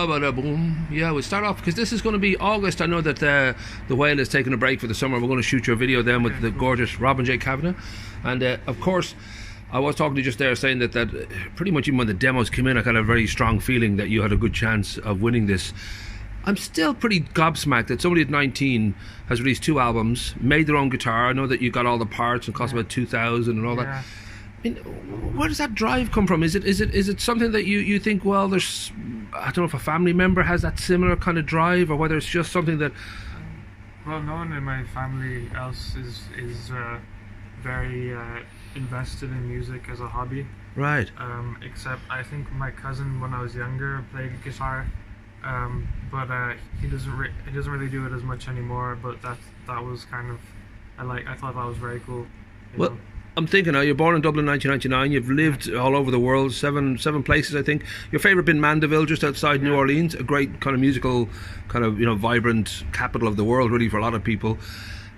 Boom. Yeah, we'll start off because this is going to be August. I know that the Whale is taking a break for the summer. We're going to shoot your video then with the gorgeous Robin J. Kavanagh. And of course, I was talking to you just there saying that pretty much even when the demos came in, I got a very strong feeling that you had a good chance of winning this. I'm still pretty gobsmacked that somebody at 19 has released 2 albums, made their own guitar. I know that you got all the parts and cost about 2,000 and all that. I mean, where does that drive come from? Is it something that you think, well, there's, I don't know if a family member has that similar kind of drive, or whether it's just something that... Well, no one in my family else is very invested in music as a hobby. Right. Except I think my cousin, when I was younger, played guitar, but he doesn't really do it as much anymore. But that was kind of I thought that was very cool. You know? I'm thinking now, you're born in Dublin 1999, you've lived all over the world, seven places I think. Your favourite been Mandeville, just outside New Orleans, a great kind of musical, kind of, vibrant capital of the world really for a lot of people.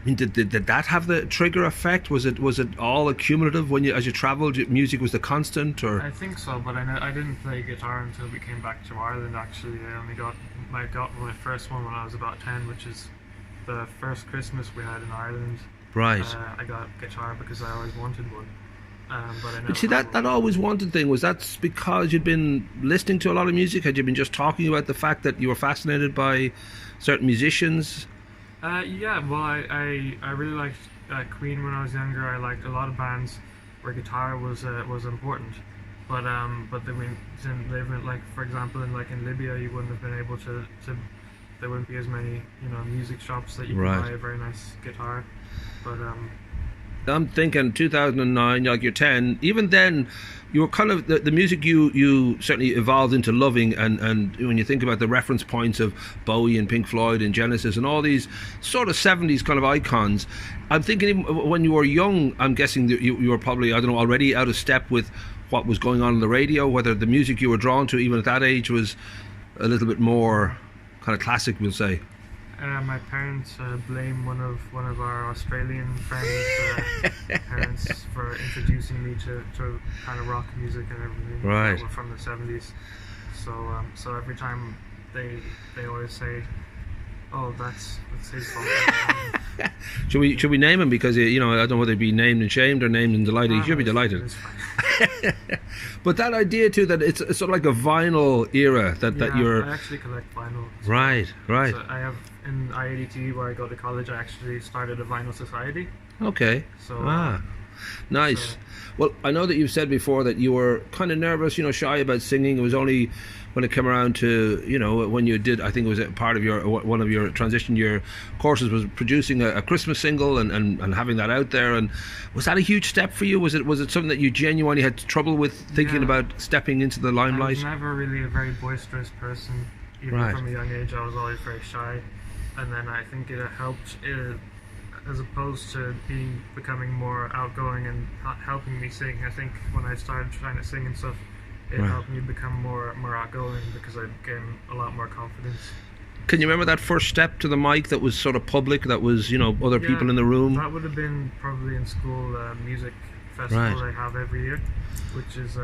I mean, did that have the trigger effect? Was it all accumulative when as you travelled, music was the constant, or? I think so, but I didn't play guitar until we came back to Ireland actually. I got my first one when I was about 10, which is the first Christmas we had in Ireland. Right. I got guitar because I always wanted one. But I never see, that always wanted thing, was that because you'd been listening to a lot of music? Had you been just talking about the fact that you were fascinated by certain musicians? Yeah, well, I really liked Queen when I was younger. I liked a lot of bands where guitar was important. But they didn't live in, like, for example, in Libya, you wouldn't have been able to there wouldn't be as many music shops that you could buy a very nice guitar. But I'm thinking 2009, like you're 10, even then you were kind of the music you certainly evolved into loving, and when you think about the reference points of Bowie and Pink Floyd and Genesis and all these sort of 70s kind of icons, I'm thinking even when you were young, I'm guessing that you were probably, I don't know, already out of step with what was going on the radio, whether the music you were drawn to even at that age was a little bit more kind of classic, we'll say. My parents blame one of our Australian friends' parents for introducing me to kind of rock music and everything. Right. From the 70s. So every time they always say, "Oh, that's his fault." Should we name him? Because I don't know whether he'd be named and shamed or named and delighted. He should be delighted. But that idea too, that it's sort of like a vinyl era that you're. I actually collect vinyl. Right. So I have in IADT, where I go to college. I actually started a vinyl society. Okay. So nice. Well, I know that you've said before that you were kind of nervous, shy about singing. It was only when it came around to, when you did, I think it was a part of one of your transition year courses was producing a Christmas single and having that out there. And was that a huge step for you? Was it something that you genuinely had trouble with thinking about stepping into the limelight? I was never really a very boisterous person. Even from a young age, I was always very shy. And then I think it helped, as opposed to becoming more outgoing and helping me sing. I think when I started trying to sing and stuff, it helped me become more outgoing because I gained a lot more confidence. Can you remember that first step to the mic that was sort of public, that was, other people in the room? That would have been probably in school music festival they have every year, which is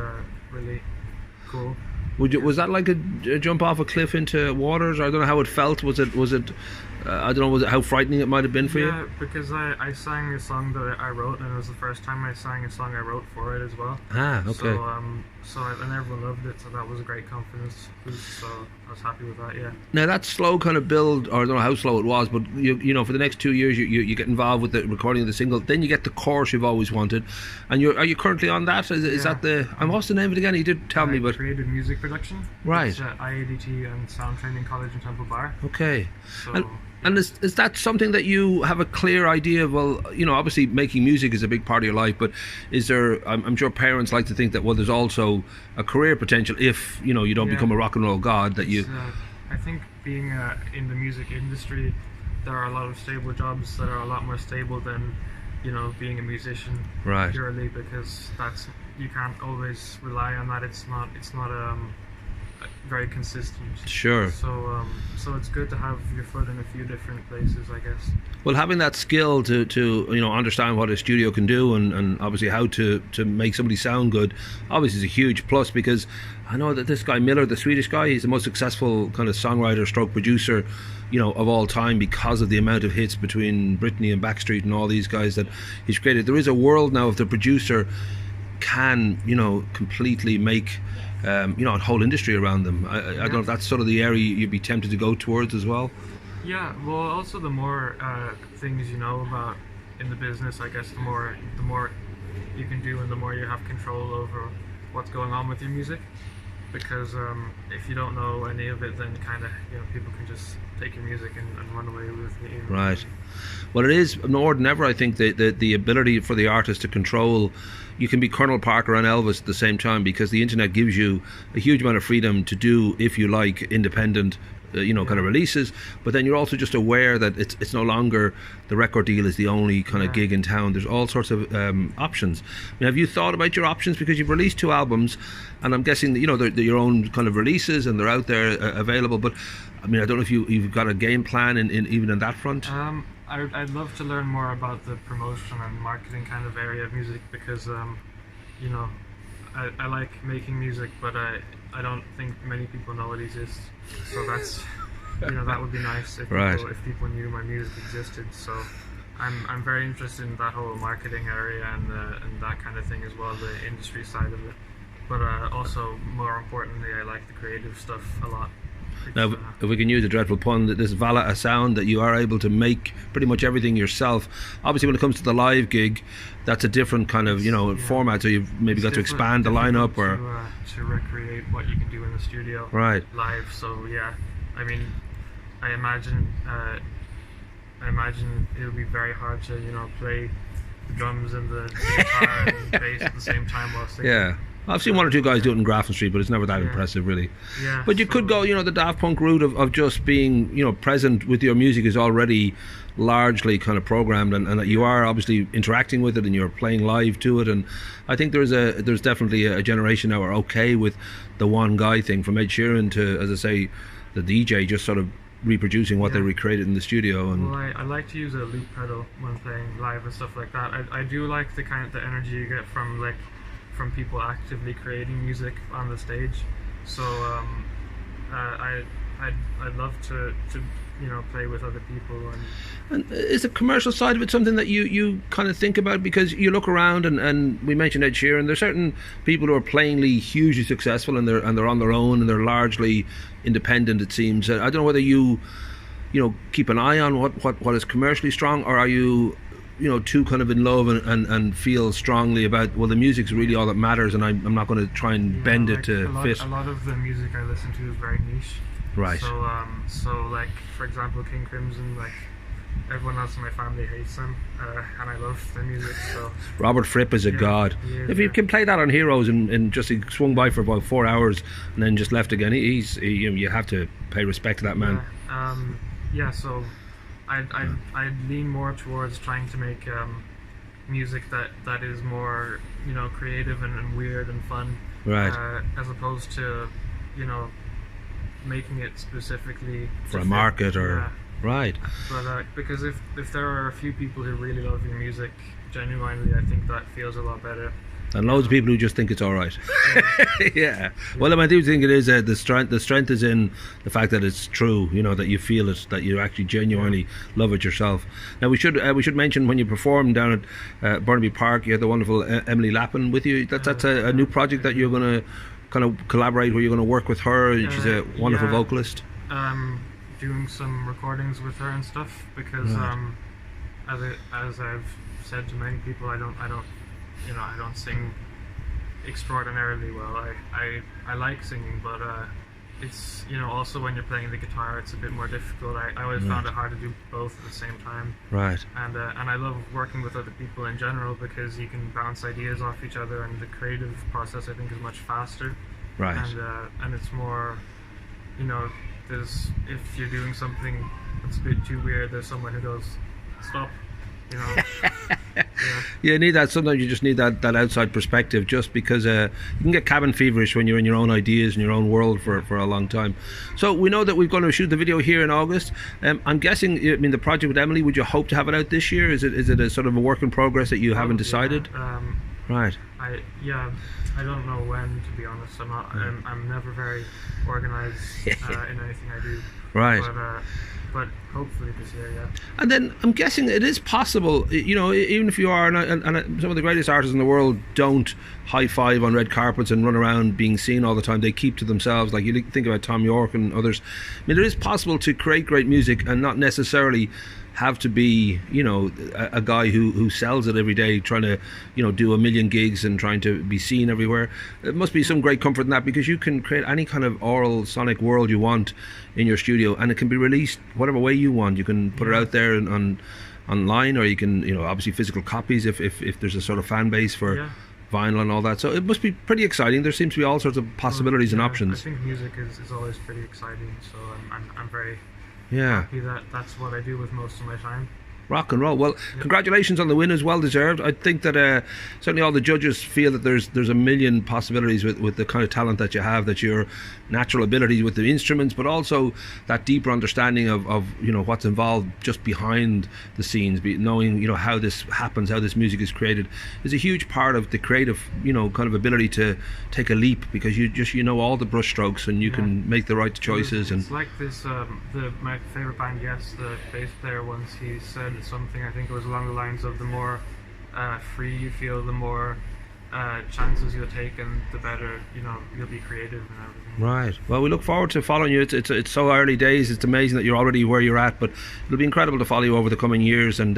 really cool. Was that like a jump off a cliff into waters? I don't know how it felt. Was it I don't know, was it how frightening it might have been for you? Yeah, because I sang a song that I wrote, and it was the first time I sang a song I wrote for it as well. Ah, okay. And everyone loved it, so that was a great confidence boost, so I was happy with that, yeah. Now that slow kind of build, or I don't know how slow it was, but for the next 2 years you get involved with the recording of the single, then you get the chorus you've always wanted, and are you currently on that? Is that the, and what's the name of it again? You did tell me, but... Creative music production. Right. It's at IADT and Sound Training College in Temple Bar. Okay. So... And is that something that you have a clear idea of? Well, obviously making music is a big part of your life, but is there, I'm sure parents like to think that, well, there's also a career potential if, you don't become a rock and roll god, that you... I think being in the music industry, there are a lot of stable jobs that are a lot more stable than, being a musician. Right. Purely because you can't always rely on that. It's not very consistent. Sure. So it's good to have your foot in a few different places, I guess. Well, having that skill to understand what a studio can do and obviously how to make somebody sound good, obviously is a huge plus, because I know that this guy Miller, the Swedish guy, he's the most successful kind of songwriter stroke producer of all time, because of the amount of hits between Britney and Backstreet and all these guys that he's created. There is a world now if the producer can completely make a whole industry around them. I don't know if that's sort of the area you'd be tempted to go towards as well. Yeah, well, also the more things you know about in the business, I guess the more you can do, and the more you have control over what's going on with your music. Because if you don't know any of it, then kind of people can just take your music and run away with it. Right. Well, it is more than ever, I think, the ability for the artist to control. You can be Colonel Parker and Elvis at the same time, because the internet gives you a huge amount of freedom to do, if you like, independent kind of releases, but then you're also just aware that it's no longer the record deal is the only kind of gig in town. There's all sorts of options. I mean, have you thought about your options, because you've released 2 albums, and I'm guessing that they're your own kind of releases and they're out there available, but I mean, I don't know if you've got a game plan in even in that front. I'd love to learn more about the promotion and marketing kind of area of music, because I like making music, but I don't think many people know it exists. So that's that would be nice if people knew my music existed. So I'm very interested in that whole marketing area and that kind of thing as well, the industry side of it. But also, more importantly, I like the creative stuff a lot. Now, if we can use a dreadful pun, that this Walle a sound, that you are able to make pretty much everything yourself. Obviously, when it comes to the live gig, that's a different kind of format. So you've maybe got to expand the lineup or to recreate what you can do in the studio live. So yeah, I mean, I imagine it would be very hard to play the drums and the guitar and the bass at the same time while singing. Yeah. I've seen 1 or 2 guys do it in Grafton Street, but it's never that impressive, really. Yeah, but you could go, the Daft Punk route of just being, present with your music is already largely kind of programmed, and that you are obviously interacting with it and you're playing live to it. And I think there's definitely a generation now are okay with the one guy thing, from Ed Sheeran to, as I say, the DJ just sort of reproducing what they recreated in the studio. And well, I like to use a loop pedal when playing live and stuff like that. I do like the energy you get from people actively creating music on the stage. So I'd love to play with other people. And is the commercial side of it something that you kind of think about? Because you look around and we mentioned Ed Sheeran, there's certain people who are plainly hugely successful and they're on their own and they're largely independent, it seems. I don't know whether you keep an eye on what is commercially strong, or are you too kind of in love and feel strongly about, well, the music's really all that matters, and I'm not going to try and bend it to fit. A lot of the music I listen to is very niche. Right. So like, for example, King Crimson, like, everyone else in my family hates them, and I love their music. So Robert Fripp is a god. If you can play that on Heroes and just he swung by for about 4 hours and then just left again, you have to pay respect to that man. So I'd lean more towards trying to make music that is more creative and weird and fun, right? As opposed to making it specifically for a market or right. But because if there are a few people who really love your music genuinely, I think that feels a lot better. And loads of people who just think it's all right. Yeah. Well, I do think it is the strength is in the fact that it's true. That you feel it, that you actually genuinely love it yourself. Now we should mention, when you performed down at Burnaby Park, you had the wonderful Emily Lappin with you. That's a new project that you're going to kind of collaborate, where you're going to work with her. She's a wonderful vocalist. Doing some recordings with her and stuff, because as I've said to many people, I don't sing extraordinarily well. I like singing, but it's also when you're playing the guitar, it's a bit more difficult. I always found it hard to do both at the same time. Right. And I love working with other people in general, because you can bounce ideas off each other, and the creative process, I think, is much faster. Right. And it's more, if you're doing something that's a bit too weird, there's someone who goes, stop. you know. Yeah. You need that. Sometimes you just need that outside perspective, just because you can get cabin feverish when you're in your own ideas and your own world for a long time. So we know that we're going to shoot the video here in August. I'm guessing, I mean, the project with Emily, would you hope to have it out this year? Is it a sort of a work in progress that you haven't decided? Right. I don't know when, to be honest. I'm never very organized in anything I do. Right. But hopefully this year, yeah. And then I'm guessing it is possible, you know, even if you are, and some of the greatest artists in the world don't high five on red carpets and run around being seen all the time. They keep to themselves. Like you think about Tom York and others. I mean, it is possible to create great music and not necessarily have to be, you know, a guy who sells it every day, trying to, you know, do a million gigs and trying to be seen everywhere. It must be some great comfort in that, because you can create any kind of aural sonic world you want in your studio, and it can be released whatever way you want. You can put it out there online, or you can, you know, obviously physical copies if there's a sort of fan base for vinyl and all that. So it must be pretty exciting. There seems to be all sorts of possibilities and options. I think music is always pretty exciting, so I'm very happy that that's what I do with most of my time. Rock and roll. Well, congratulations on the win, as well deserved. I think that certainly all the judges feel that there's a million possibilities with the kind of talent that you have, that your natural abilities with the instruments, but also that deeper understanding of you know, what's involved just behind the scenes, knowing, you know, how this happens, how this music is created, is a huge part of the creative, you know, kind of ability to take a leap, because you know all the brush strokes and you can make the right choices. It's like this, my favorite band, Yes, the bass player once, he said something, I think it was along the lines of, the more free you feel, the more chances you'll take, and the better, you know, you'll be creative and everything. Right. Well, we look forward to following you. It's so early days. It's amazing that you're already where you're at, but it'll be incredible to follow you over the coming years. And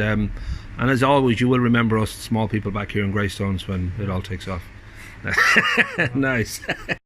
as always, you will remember us small people back here in Greystones when it all takes off. Nice.